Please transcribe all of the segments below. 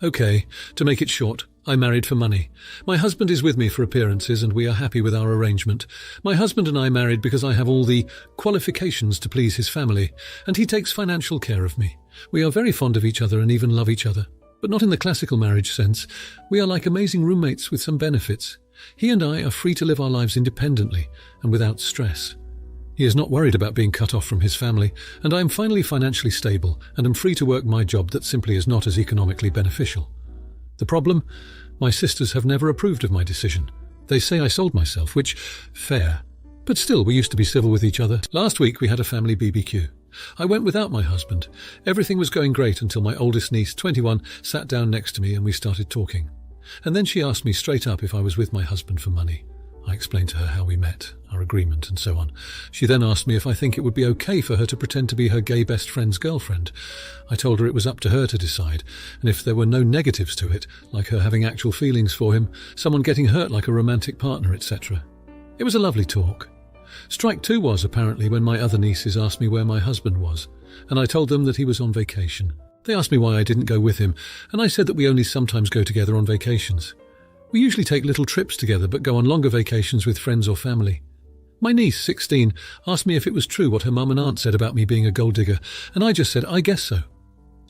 Okay, to make it short, I married for money. My husband is with me for appearances and we are happy with our arrangement. My husband and I married because I have all the qualifications to please his family, and he takes financial care of me. We are very fond of each other and even love each other, but not in the classical marriage sense. We are like amazing roommates with some benefits. He and I are free to live our lives independently and without stress. He is not worried about being cut off from his family, and I am finally financially stable and am free to work my job that simply is not as economically beneficial. The problem? My sisters have never approved of my decision. They say I sold myself, which, fair. But still, we used to be civil with each other. Last week we had a family BBQ. I went without my husband. Everything was going great until my oldest niece, 21, sat down next to me and we started talking. And then she asked me straight up if I was with my husband for money. I explained to her how we met, our agreement, and so on. She then asked me if I think it would be okay for her to pretend to be her gay best friend's girlfriend. I told her it was up to her to decide, and if there were no negatives to it, like her having actual feelings for him, someone getting hurt like a romantic partner, etc. It was a lovely talk. Strike two was, apparently, when my other nieces asked me where my husband was, and I told them that he was on vacation. They asked me why I didn't go with him, and I said that we only sometimes go together on vacations. We usually take little trips together but go on longer vacations with friends or family. My niece, 16, asked me if it was true what her mum and aunt said about me being a gold digger, and I just said, I guess so.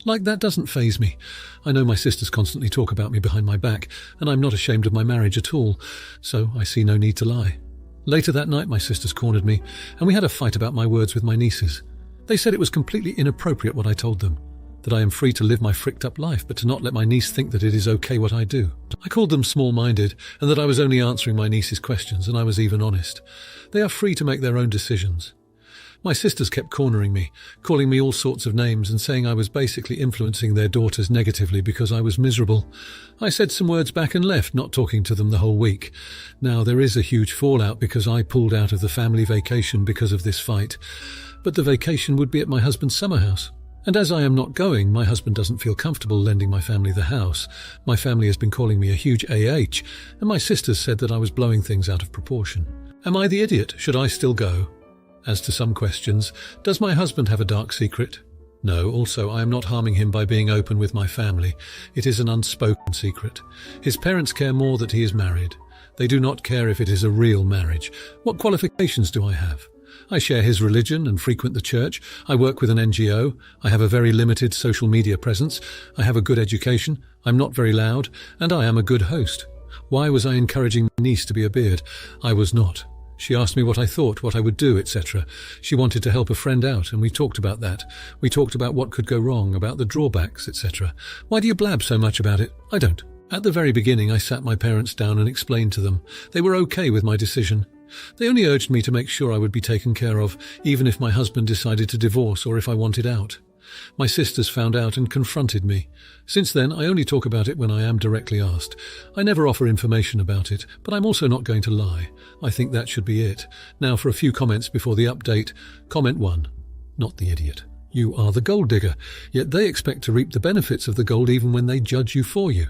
Like, that doesn't faze me. I know my sisters constantly talk about me behind my back, and I'm not ashamed of my marriage at all, so I see no need to lie. Later that night my sisters cornered me, and we had a fight about my words with my nieces. They said it was completely inappropriate what I told them, that I am free to live my fricked-up life, but to not let my niece think that it is okay what I do. I called them small-minded, and that I was only answering my niece's questions, and I was even honest. They are free to make their own decisions. My sisters kept cornering me, calling me all sorts of names and saying I was basically influencing their daughters negatively because I was miserable. I said some words back and left, not talking to them the whole week. Now, there is a huge fallout because I pulled out of the family vacation because of this fight, but the vacation would be at my husband's summer house. And as I am not going, my husband doesn't feel comfortable lending my family the house. My family has been calling me a huge AH, and my sisters said that I was blowing things out of proportion. Am I the idiot? Should I still go? As to some questions, does my husband have a dark secret? No, also I am not harming him by being open with my family. It is an unspoken secret. His parents care more that he is married. They do not care if it is a real marriage. What qualifications do I have? I share his religion and frequent the church. I work with an NGO. I have a very limited social media presence. I have a good education. I'm not very loud. And I am a good host. Why was I encouraging my niece to be a beard? I was not. She asked me what I thought, what I would do, etc. She wanted to help a friend out, and we talked about that. We talked about what could go wrong, about the drawbacks, etc. Why do you blab so much about it? I don't. At the very beginning, I sat my parents down and explained to them. They were okay with my decision. They only urged me to make sure I would be taken care of, even if my husband decided to divorce or if I wanted out. My sisters found out and confronted me. Since then, I only talk about it when I am directly asked. I never offer information about it, but I'm also not going to lie. I think that should be it. Now for a few comments before the update. Comment 1. Not the idiot. You are the gold digger, yet they expect to reap the benefits of the gold even when they judge you for you.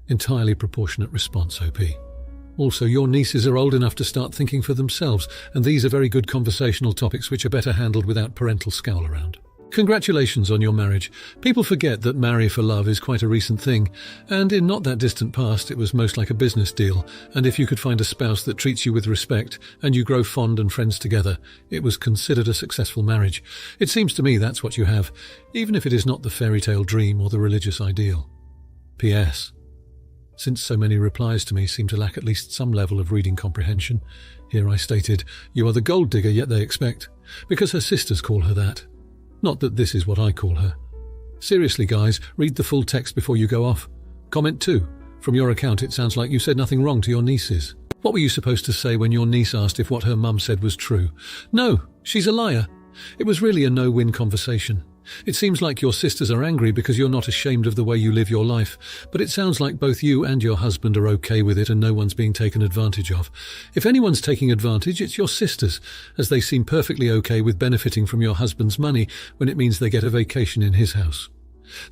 Entirely proportionate response, OP. Also, your nieces are old enough to start thinking for themselves, and these are very good conversational topics which are better handled without parental scowl around. Congratulations on your marriage. People forget that marry for love is quite a recent thing, and in not that distant past it was most like a business deal, and if you could find a spouse that treats you with respect, and you grow fond and friends together, it was considered a successful marriage. It seems to me that's what you have, even if it is not the fairy tale dream or the religious ideal. P.S. Since so many replies to me seem to lack at least some level of reading comprehension, here I stated, you are the gold digger yet they expect, because her sisters call her that. Not that this is what I call her. Seriously, guys, read the full text before you go off. Comment 2. From your account, it sounds like you said nothing wrong to your nieces. What were you supposed to say when your niece asked if what her mum said was true? No, she's a liar. It was really a no-win conversation. It seems like your sisters are angry because you're not ashamed of the way you live your life, but it sounds like both you and your husband are okay with it and no one's being taken advantage of. If anyone's taking advantage, it's your sisters, as they seem perfectly okay with benefiting from your husband's money when it means they get a vacation in his house.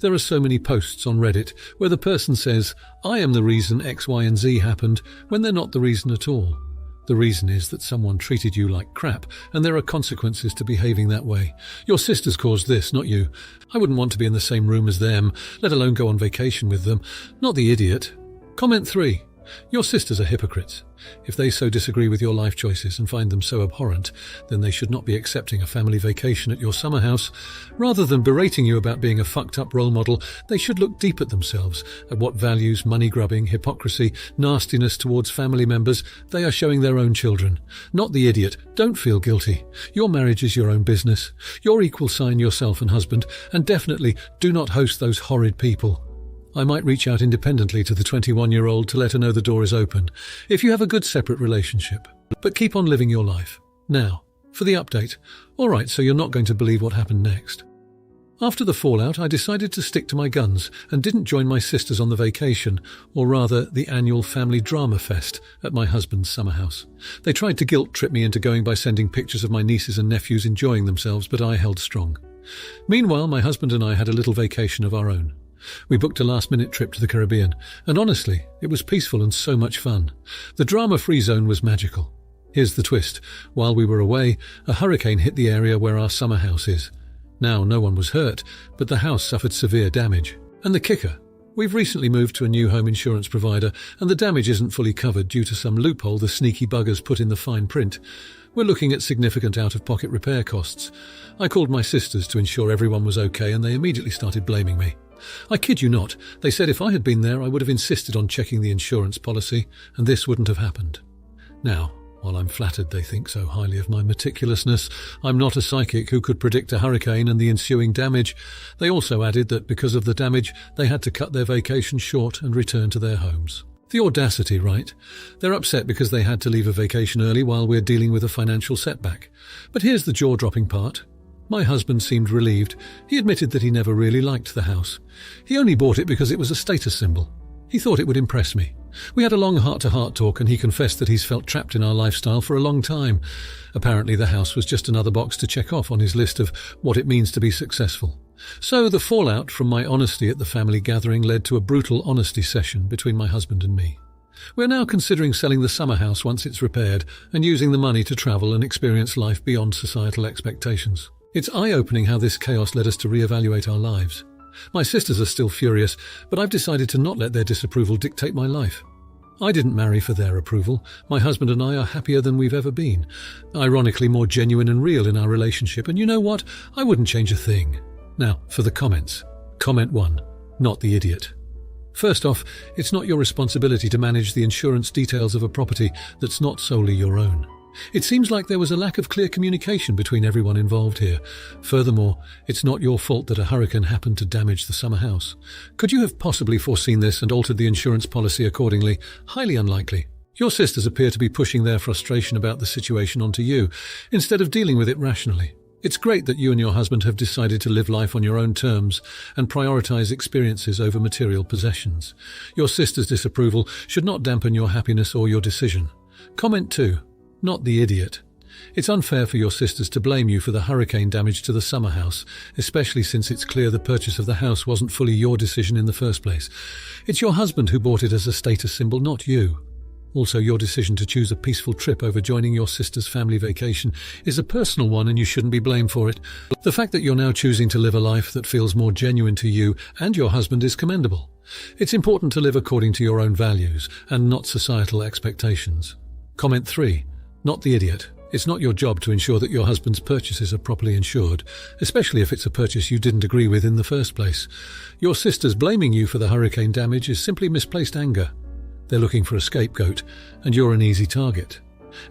There are so many posts on Reddit where the person says, I am the reason X, Y and Z happened, when they're not the reason at all. The reason is that someone treated you like crap, and there are consequences to behaving that way. Your sisters caused this, not you. I wouldn't want to be in the same room as them, let alone go on vacation with them. Not the idiot. Comment 3. Your sisters are hypocrites. If they so disagree with your life choices and find them so abhorrent, then they should not be accepting a family vacation at your summer house. Rather than berating you about being a fucked-up role model, they should look deep at themselves, at what values, money-grubbing, hypocrisy, nastiness towards family members they are showing their own children. Not the idiot. Don't feel guilty. Your marriage is your own business. You're equal sign yourself and husband, and definitely do not host those horrid people. I might reach out independently to the 21-year-old to let her know the door is open, if you have a good separate relationship. But keep on living your life. Now, for the update. Alright, so you're not going to believe what happened next. After the fallout, I decided to stick to my guns and didn't join my sisters on the vacation, or rather the annual family drama fest at my husband's summer house. They tried to guilt-trip me into going by sending pictures of my nieces and nephews enjoying themselves, but I held strong. Meanwhile, my husband and I had a little vacation of our own. We booked a last-minute trip to the Caribbean, and honestly, it was peaceful and so much fun. The drama-free zone was magical. Here's the twist. While we were away, a hurricane hit the area where our summer house is. Now, no one was hurt, but the house suffered severe damage. And the kicker? We've recently moved to a new home insurance provider, and the damage isn't fully covered due to some loophole the sneaky buggers put in the fine print. We're looking at significant out-of-pocket repair costs. I called my sisters to ensure everyone was okay, and they immediately started blaming me. I kid you not, they said if I had been there I would have insisted on checking the insurance policy, and this wouldn't have happened. Now, while I'm flattered they think so highly of my meticulousness, I'm not a psychic who could predict a hurricane and the ensuing damage. They also added that because of the damage, they had to cut their vacation short and return to their homes. The audacity, right? They're upset because they had to leave a vacation early while we're dealing with a financial setback. But here's the jaw-dropping part. My husband seemed relieved. He admitted that he never really liked the house. He only bought it because it was a status symbol. He thought it would impress me. We had a long heart-to-heart talk, and he confessed that he's felt trapped in our lifestyle for a long time. Apparently the house was just another box to check off on his list of what it means to be successful. So the fallout from my honesty at the family gathering led to a brutal honesty session between my husband and me. We're now considering selling the summer house once it's repaired and using the money to travel and experience life beyond societal expectations. It's eye-opening how this chaos led us to reevaluate our lives. My sisters are still furious, but I've decided to not let their disapproval dictate my life. I didn't marry for their approval. My husband and I are happier than we've ever been. Ironically, more genuine and real in our relationship, and you know what? I wouldn't change a thing. Now, for the comments. Comment 1. Not the idiot. First off, it's not your responsibility to manage the insurance details of a property that's not solely your own. It seems like there was a lack of clear communication between everyone involved here. Furthermore, it's not your fault that a hurricane happened to damage the summer house. Could you have possibly foreseen this and altered the insurance policy accordingly? Highly unlikely. Your sisters appear to be pushing their frustration about the situation onto you, instead of dealing with it rationally. It's great that you and your husband have decided to live life on your own terms and prioritize experiences over material possessions. Your sister's disapproval should not dampen your happiness or your decision. Comment 2. Not the idiot. It's unfair for your sisters to blame you for the hurricane damage to the summer house, especially since it's clear the purchase of the house wasn't fully your decision in the first place. It's your husband who bought it as a status symbol, not you. Also, your decision to choose a peaceful trip over joining your sister's family vacation is a personal one, and you shouldn't be blamed for it. The fact that you're now choosing to live a life that feels more genuine to you and your husband is commendable. It's important to live according to your own values and not societal expectations. Comment 3. Not the idiot. It's not your job to ensure that your husband's purchases are properly insured, especially if it's a purchase you didn't agree with in the first place. Your sisters blaming you for the hurricane damage is simply misplaced anger. They're looking for a scapegoat, and you're an easy target.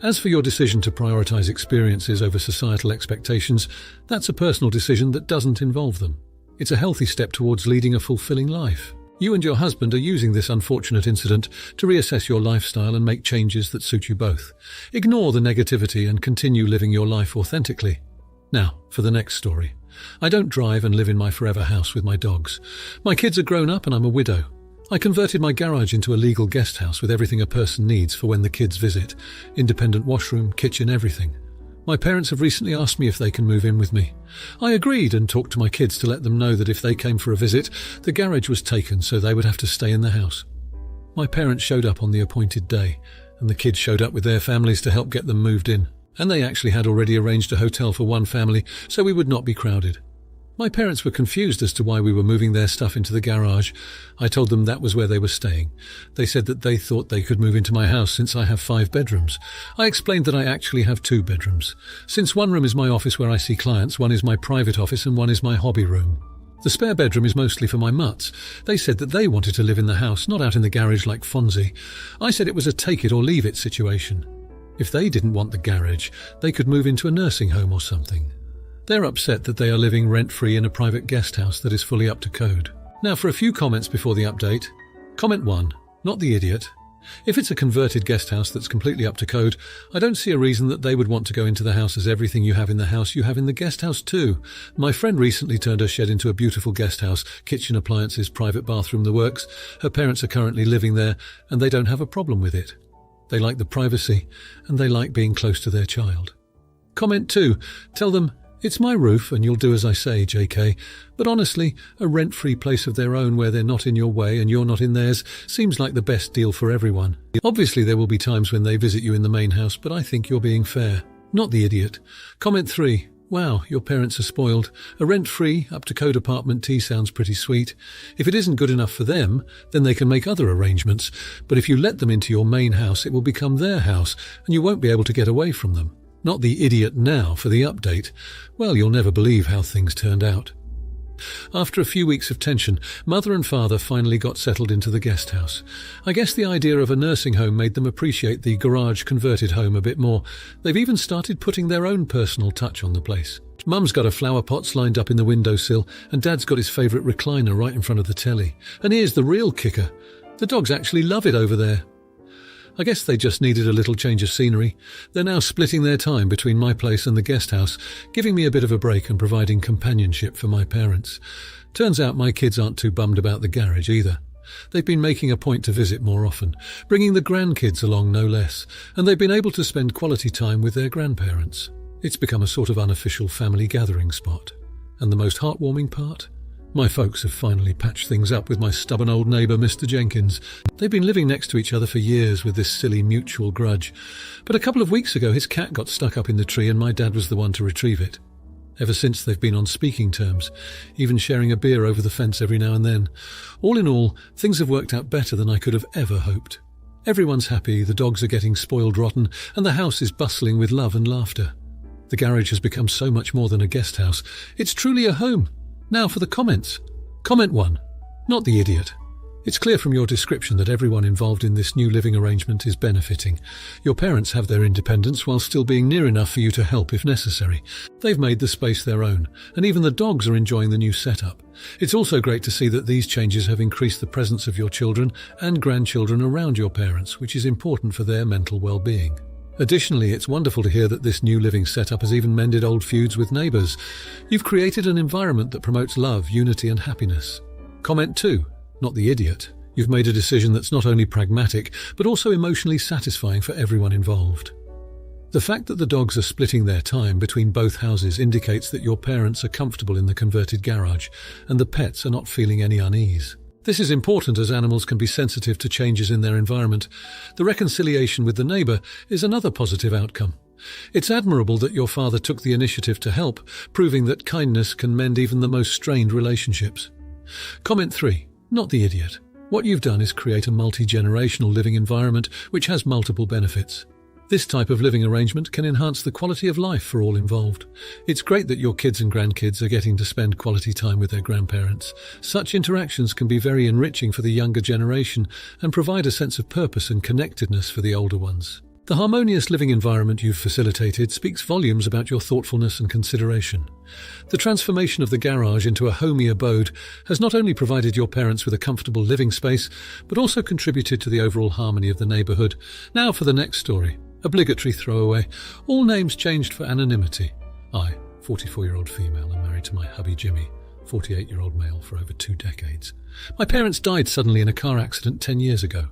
As for your decision to prioritize experiences over societal expectations, that's a personal decision that doesn't involve them. It's a healthy step towards leading a fulfilling life. You and your husband are using this unfortunate incident to reassess your lifestyle and make changes that suit you both. Ignore the negativity and continue living your life authentically. Now, for the next story. I don't drive and live in my forever house with my dogs. My kids are grown up and I'm a widow. I converted my garage into a legal guest house with everything a person needs for when the kids visit. Independent washroom, kitchen, everything. My parents have recently asked me if they can move in with me. I agreed and talked to my kids to let them know that if they came for a visit, the garage was taken so they would have to stay in the house. My parents showed up on the appointed day, and the kids showed up with their families to help get them moved in. And they actually had already arranged a hotel for one family, so we would not be crowded. My parents were confused as to why we were moving their stuff into the garage. I told them that was where they were staying. They said that they thought they could move into my house since I have 5 bedrooms. I explained that I actually have 2 bedrooms. Since one room is my office where I see clients, one is my private office and one is my hobby room. The spare bedroom is mostly for my mutts. They said that they wanted to live in the house, not out in the garage like Fonzie. I said it was a take it or leave it situation. If they didn't want the garage, they could move into a nursing home or something. They're upset that they are living rent-free in a private guest house that is fully up to code. Now for a few comments before the update. Comment 1. Not the idiot. If it's a converted guest house that's completely up to code, I don't see a reason that they would want to go into the house, as everything you have in the house you have in the guest house too. My friend recently turned her shed into a beautiful guest house, kitchen appliances, private bathroom, the works. Her parents are currently living there and they don't have a problem with it. They like the privacy and they like being close to their child. Comment 2. Tell them, it's my roof and you'll do as I say, JK. But honestly, a rent-free place of their own where they're not in your way and you're not in theirs seems like the best deal for everyone. Obviously there will be times when they visit you in the main house, but I think you're being fair. Not the idiot. Comment 3. Wow, your parents are spoiled. A rent-free, up-to-code apartment tea sounds pretty sweet. If it isn't good enough for them, then they can make other arrangements. But if you let them into your main house, it will become their house, and you won't be able to get away from them. Not the idiot now for the update. Well, you'll never believe how things turned out. After a few weeks of tension, Mother and Father finally got settled into the guest house. I guess the idea of a nursing home made them appreciate the garage converted home a bit more. They've even started putting their own personal touch on the place. Mum's got her flower pots lined up in the windowsill, and Dad's got his favourite recliner right in front of the telly. And here's the real kicker. The dogs actually love it over there. I guess they just needed a little change of scenery. They're now splitting their time between my place and the guest house, giving me a bit of a break and providing companionship for my parents. Turns out my kids aren't too bummed about the garage either. They've been making a point to visit more often, bringing the grandkids along no less, and they've been able to spend quality time with their grandparents. It's become a sort of unofficial family gathering spot. And the most heartwarming part? My folks have finally patched things up with my stubborn old neighbour, Mr. Jenkins. They've been living next to each other for years with this silly mutual grudge. But a couple of weeks ago, his cat got stuck up in the tree and my dad was the one to retrieve it. Ever since, they've been on speaking terms, even sharing a beer over the fence every now and then. All in all, things have worked out better than I could have ever hoped. Everyone's happy, the dogs are getting spoiled rotten, and the house is bustling with love and laughter. The garage has become so much more than a guest house. It's truly a home. Now for the comments. Comment 1. Not the idiot. It's clear from your description that everyone involved in this new living arrangement is benefiting. Your parents have their independence while still being near enough for you to help if necessary. They've made the space their own, and even the dogs are enjoying the new setup. It's also great to see that these changes have increased the presence of your children and grandchildren around your parents, which is important for their mental well-being. Additionally, it's wonderful to hear that this new living setup has even mended old feuds with neighbours. You've created an environment that promotes love, unity and happiness. Comment 2. Not the idiot. You've made a decision that's not only pragmatic, but also emotionally satisfying for everyone involved. The fact that the dogs are splitting their time between both houses indicates that your parents are comfortable in the converted garage, and the pets are not feeling any unease. This is important as animals can be sensitive to changes in their environment. The reconciliation with the neighbour is another positive outcome. It's admirable that your father took the initiative to help, proving that kindness can mend even the most strained relationships. Comment 3. Not the idiot. What you've done is create a multi-generational living environment which has multiple benefits. This type of living arrangement can enhance the quality of life for all involved. It's great that your kids and grandkids are getting to spend quality time with their grandparents. Such interactions can be very enriching for the younger generation and provide a sense of purpose and connectedness for the older ones. The harmonious living environment you've facilitated speaks volumes about your thoughtfulness and consideration. The transformation of the garage into a homey abode has not only provided your parents with a comfortable living space, but also contributed to the overall harmony of the neighbourhood. Now for the next story. Obligatory throwaway. All names changed for anonymity. I, 44-year-old female, am married to my hubby Jimmy, 48-year-old male, for over 2 decades. My parents died suddenly in a car accident 10 years ago.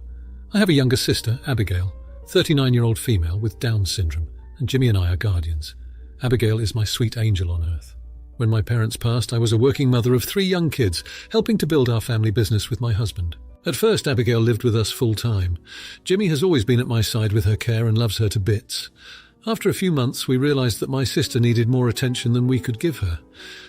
I have a younger sister, Abigail, 39-year-old female with Down syndrome, and Jimmy and I are guardians. Abigail is my sweet angel on earth. When my parents passed, I was a working mother of 3 young kids, helping to build our family business with my husband. At first, Abigail lived with us full time. Jimmy has always been at my side with her care and loves her to bits. After a few months, we realised that my sister needed more attention than we could give her.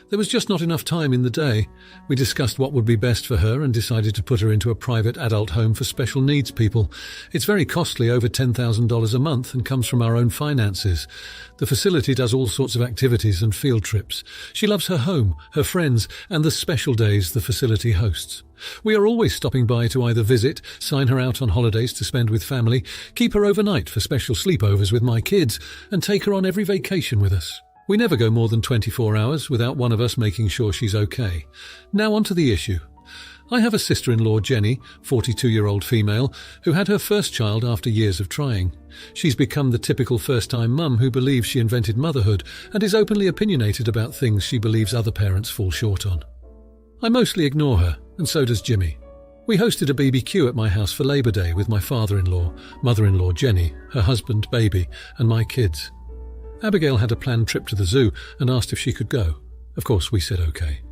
There was just not enough time in the day. We discussed what would be best for her and decided to put her into a private adult home for special needs people. It's very costly, over $10,000 a month, and comes from our own finances. The facility does all sorts of activities and field trips. She loves her home, her friends, and the special days the facility hosts. We are always stopping by to either visit, sign her out on holidays to spend with family, keep her overnight for special sleepovers with my kids, and take her on every vacation with us. We never go more than 24 hours without one of us making sure she's okay. Now on to the issue. I have a sister-in-law, Jenny, 42-year-old female, who had her first child after years of trying. She's become the typical first-time mum who believes she invented motherhood and is openly opinionated about things she believes other parents fall short on. I mostly ignore her, and so does Jimmy. We hosted a BBQ at my house for Labour Day with my father-in-law, mother-in-law Jenny, her husband, baby, and my kids. Abigail had a planned trip to the zoo and asked if she could go. Of course, we said okay.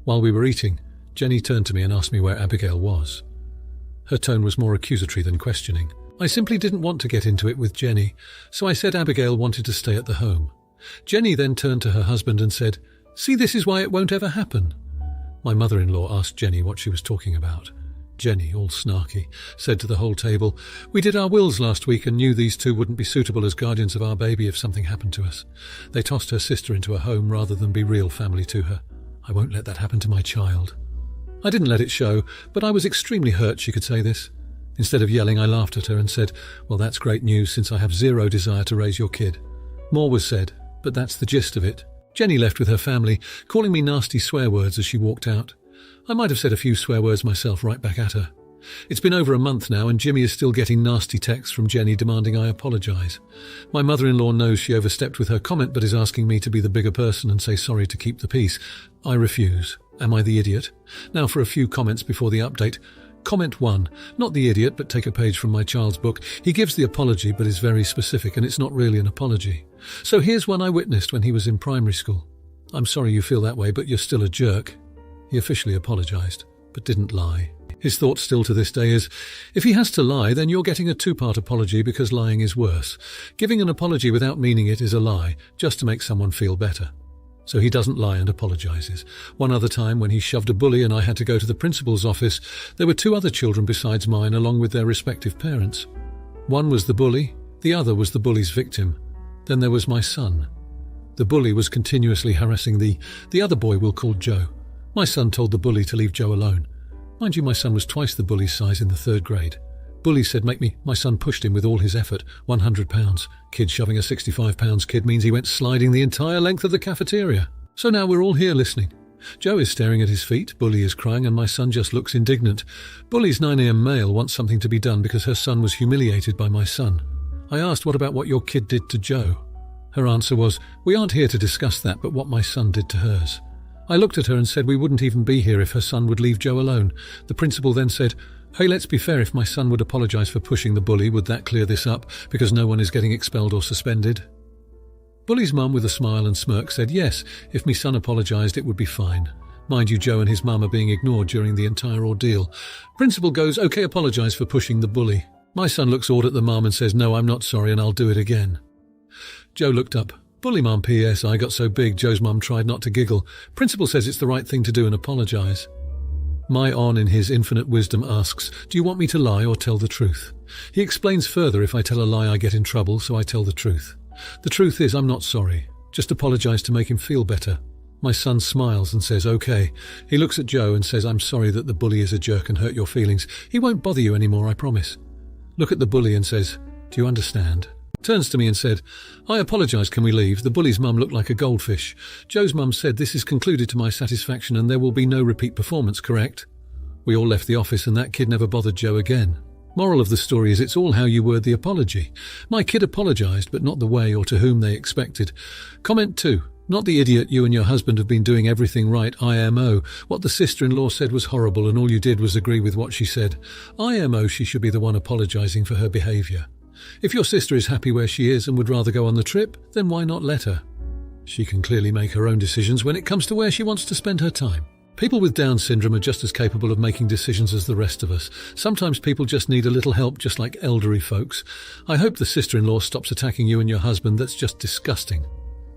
While we were eating, Jenny turned to me and asked me where Abigail was. Her tone was more accusatory than questioning. I simply didn't want to get into it with Jenny, so I said Abigail wanted to stay at the home. Jenny then turned to her husband and said, "See, this is why it won't ever happen." My mother-in-law asked Jenny what she was talking about. Jenny, all snarky, said to the whole table, "We did our wills last week and knew these two wouldn't be suitable as guardians of our baby if something happened to us. They tossed her sister into a home rather than be real family to her. I won't let that happen to my child." I didn't let it show, but I was extremely hurt she could say this. Instead of yelling, I laughed at her and said, "Well, that's great news since I have zero desire to raise your kid." More was said, but that's the gist of it. Jenny left with her family, calling me nasty swear words as she walked out. I might have said a few swear words myself right back at her. It's been over a month now and Jimmy is still getting nasty texts from Jenny demanding I apologise. My mother-in-law knows she overstepped with her comment but is asking me to be the bigger person and say sorry to keep the peace. I refuse. Am I the idiot? Now for a few comments before the update. Comment 1. Not the idiot, but take a page from my child's book. He gives the apology but is very specific and it's not really an apology. So here's one I witnessed when he was in primary school. "I'm sorry you feel that way, but you're still a jerk." He officially apologised, but didn't lie. His thought still to this day is, if he has to lie, then you're getting a two-part apology because lying is worse. Giving an apology without meaning it is a lie, just to make someone feel better. So he doesn't lie and apologises. One other time, when he shoved a bully and I had to go to the principal's office, there were 2 other children besides mine along with their respective parents. One was the bully, the other was the bully's victim. Then there was my son. The bully was continuously harassing the other boy we'll call Joe. My son told the bully to leave Joe alone. Mind you, my son was twice the bully's size in the 3rd grade. Bully said make me. My son pushed him with all his effort, 100 pounds. Kid shoving a 65 pounds kid means he went sliding the entire length of the cafeteria. So now we're all here listening. Joe is staring at his feet, Bully is crying, and my son just looks indignant. Bully's 9 a.m. male wants something to be done because her son was humiliated by my son. I asked, "What about what your kid did to Joe?" Her answer was, "We aren't here to discuss that, but what my son did to hers." I looked at her and said we wouldn't even be here if her son would leave Joe alone. The principal then said, "Hey, let's be fair, if my son would apologise for pushing the bully, would that clear this up, because no one is getting expelled or suspended?" Bully's mum, with a smile and smirk, said yes, if me son apologised it would be fine. Mind you, Joe and his mum are being ignored during the entire ordeal. Principal goes, "Okay, apologise for pushing the bully." My son looks awed at the mum and says, "No, I'm not sorry and I'll do it again." Joe looked up. "Bully mum, P.S. I got so big Joe's mum tried not to giggle. Principal says it's the right thing to do and apologise." My on, in his infinite wisdom, asks, "Do you want me to lie or tell the truth?" He explains further, if I tell a lie I get in trouble, so I tell the truth. The truth is I'm not sorry. Just apologise to make him feel better. My son smiles and says, "Okay." He looks at Joe and says, "I'm sorry that the bully is a jerk and hurt your feelings. He won't bother you anymore, I promise." Look at the bully and says, "Do you understand?" Turns to me and said, "I apologise, can we leave? The bully's mum looked like a goldfish. Joe's mum said this is concluded to my satisfaction and there will be no repeat performance, correct?" We all left the office and that kid never bothered Joe again. Moral of the story is it's all how you word the apology. My kid apologised, but not the way or to whom they expected. Comment 2. Not the idiot, you and your husband have been doing everything right, IMO. What the sister-in-law said was horrible and all you did was agree with what she said. IMO, she should be the one apologising for her behaviour. If your sister is happy where she is and would rather go on the trip, then why not let her? She can clearly make her own decisions when it comes to where she wants to spend her time. People with Down syndrome are just as capable of making decisions as the rest of us. Sometimes people just need a little help, just like elderly folks. I hope the sister-in-law stops attacking you and your husband. That's just disgusting.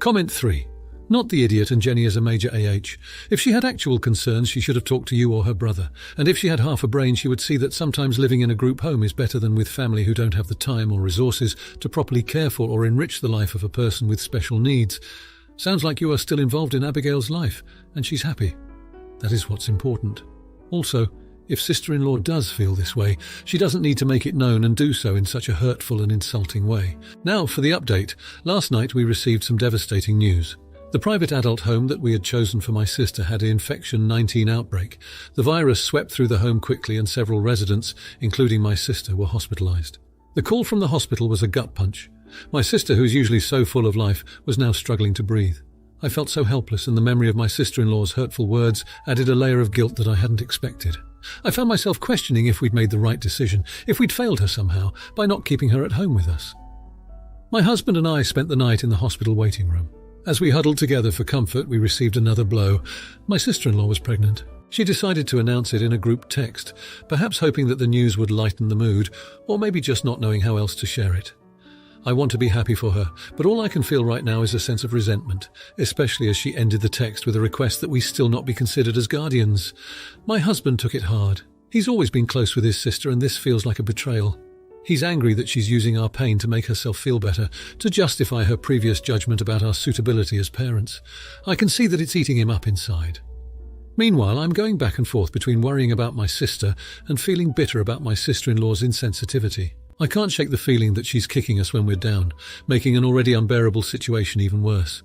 Comment 3. Not the idiot, and Jenny is a major AH. If she had actual concerns, she should have talked to you or her brother. And if she had half a brain, she would see that sometimes living in a group home is better than with family who don't have the time or resources to properly care for or enrich the life of a person with special needs. Sounds like you are still involved in Abigail's life, and she's happy. That is what's important. Also, if sister-in-law does feel this way, she doesn't need to make it known and do so in such a hurtful and insulting way. Now for the update. Last night we received some devastating news. The private adult home that we had chosen for my sister had an infection 19 outbreak. The virus swept through the home quickly and several residents, including my sister, were hospitalized. The call from the hospital was a gut punch. My sister, who's usually so full of life, was now struggling to breathe. I felt so helpless, and the memory of my sister-in-law's hurtful words added a layer of guilt that I hadn't expected. I found myself questioning if we'd made the right decision, if we'd failed her somehow by not keeping her at home with us. My husband and I spent the night in the hospital waiting room. As we huddled together for comfort, we received another blow. My sister-in-law was pregnant. She decided to announce it in a group text, perhaps hoping that the news would lighten the mood, or maybe just not knowing how else to share it. I want to be happy for her, but all I can feel right now is a sense of resentment, especially as she ended the text with a request that we still not be considered as guardians. My husband took it hard. He's always been close with his sister, and this feels like a betrayal. He's angry that she's using our pain to make herself feel better, to justify her previous judgment about our suitability as parents. I can see that it's eating him up inside. Meanwhile, I'm going back and forth between worrying about my sister and feeling bitter about my sister-in-law's insensitivity. I can't shake the feeling that she's kicking us when we're down, making an already unbearable situation even worse.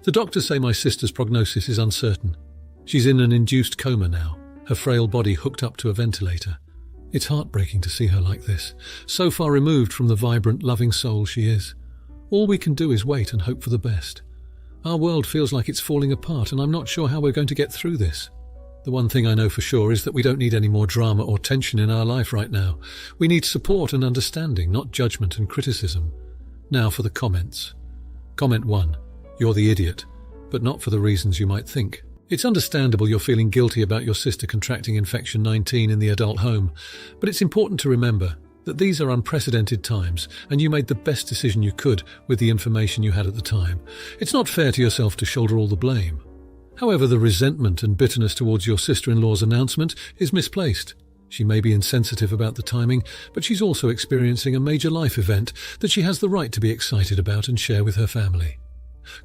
The doctors say my sister's prognosis is uncertain. She's in an induced coma now, her frail body hooked up to a ventilator. It's heartbreaking to see her like this, so far removed from the vibrant, loving soul she is. All we can do is wait and hope for the best. Our world feels like it's falling apart, and I'm not sure how we're going to get through this. The one thing I know for sure is that we don't need any more drama or tension in our life right now. We need support and understanding, not judgment and criticism. Now for the comments. Comment 1. You're the idiot, but not for the reasons you might think. It's understandable you're feeling guilty about your sister contracting infection 19 in the adult home, but it's important to remember that these are unprecedented times, and you made the best decision you could with the information you had at the time. It's not fair to yourself to shoulder all the blame. However, the resentment and bitterness towards your sister-in-law's announcement is misplaced. She may be insensitive about the timing, but she's also experiencing a major life event that she has the right to be excited about and share with her family.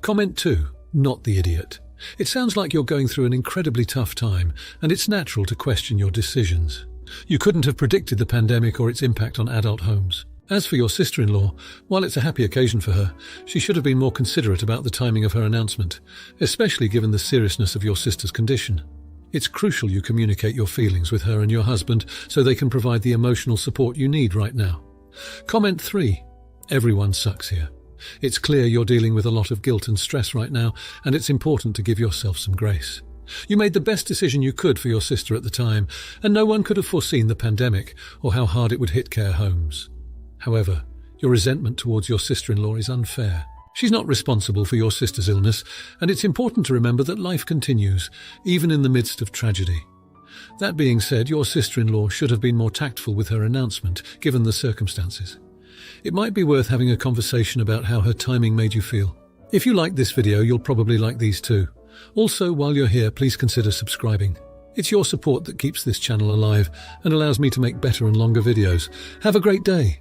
Comment 2. Not the idiot. It sounds like you're going through an incredibly tough time, and it's natural to question your decisions. You couldn't have predicted the pandemic or its impact on adult homes. As for your sister-in-law, while it's a happy occasion for her, she should have been more considerate about the timing of her announcement, especially given the seriousness of your sister's condition. It's crucial you communicate your feelings with her and your husband so they can provide the emotional support you need right now. Comment 3. Everyone sucks here. It's clear you're dealing with a lot of guilt and stress right now, and it's important to give yourself some grace. You made the best decision you could for your sister at the time, and no one could have foreseen the pandemic or how hard it would hit care homes. However, your resentment towards your sister-in-law is unfair. She's not responsible for your sister's illness, and it's important to remember that life continues, even in the midst of tragedy. That being said, your sister-in-law should have been more tactful with her announcement, given the circumstances. It might be worth having a conversation about how her timing made you feel. If you liked this video, you'll probably like these too. Also, while you're here, please consider subscribing. It's your support that keeps this channel alive and allows me to make better and longer videos. Have a great day.